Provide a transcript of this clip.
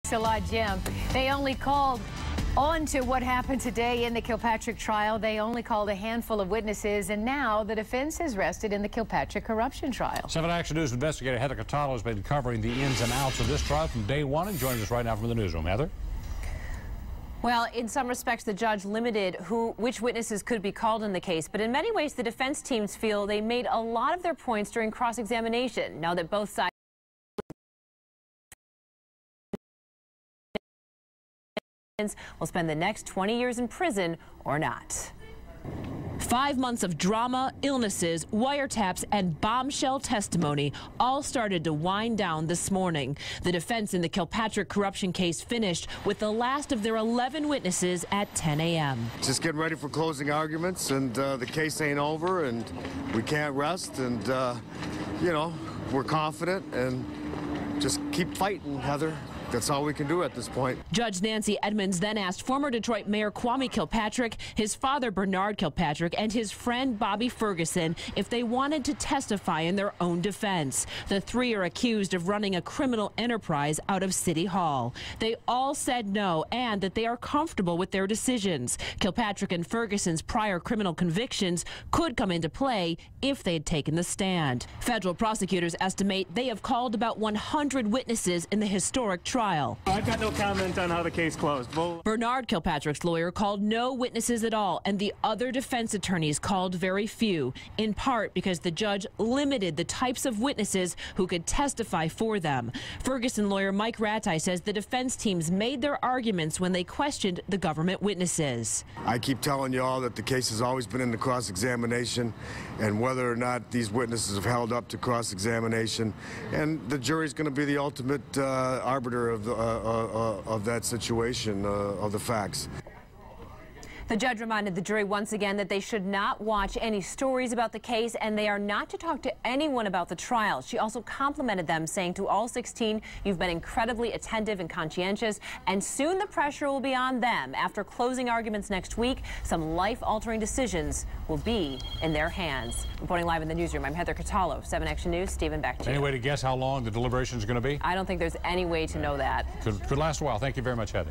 Thanks a lot, Jim. They only called on to what happened today in the Kilpatrick trial. They only called a handful of witnesses, and now the defense is rested in the Kilpatrick corruption trial. 7 Action News investigator Heather Cataldo has been covering the ins and outs of this trial from day one and joins us right now from the newsroom. Heather? Well, in some respects, the judge limited which witnesses could be called in the case, but in many ways, the defense teams feel they made a lot of their points during cross-examination. Now that both sides will spend the next 20 years in prison or not. 5 months of drama, illnesses, wiretaps, and bombshell testimony all started to wind down this morning. The defense in the Kilpatrick corruption case finished with the last of their 11 witnesses at 10 a.m. Just getting ready for closing arguments, and the case ain't over, and we can't rest, and, you know, we're confident, and just keep fighting, Heather. That's all we can do at this point. Judge Nancy Edmonds then asked former Detroit Mayor Kwame Kilpatrick, his father Bernard Kilpatrick, and his friend Bobby Ferguson if they wanted to testify in their own defense. The three are accused of running a criminal enterprise out of City Hall. They all said no and that they are comfortable with their decisions. Kilpatrick and Ferguson's prior criminal convictions could come into play if they had taken the stand. Federal prosecutors estimate they have called about 100 witnesses in the historic trial. I've got no comment on how the case closed. Bernard Kilpatrick's lawyer called no witnesses at all, and the other defense attorneys called very few, in part because the judge limited the types of witnesses who could testify for them. Ferguson lawyer Mike Rattay says the defense teams made their arguments when they questioned the government witnesses. I keep telling you all that the case has always been in the cross-examination, and whether or not these witnesses have held up to cross-examination, and the jury's going to be the ultimate arbiter of that situation, of the facts. The judge reminded the jury once again that they should not watch any stories about the case, and they are not to talk to anyone about the trial. She also complimented them, saying to all 16, "You've been incredibly attentive and conscientious, and soon the pressure will be on them. After closing arguments next week, some life-altering decisions will be in their hands." Reporting live in the newsroom, I'm Heather Cataldo, 7 Action News. Stephen, back to you. Any way to guess how long the deliberation is going to be? I don't think there's any way to know that. Could last a while. Thank you very much, Heather.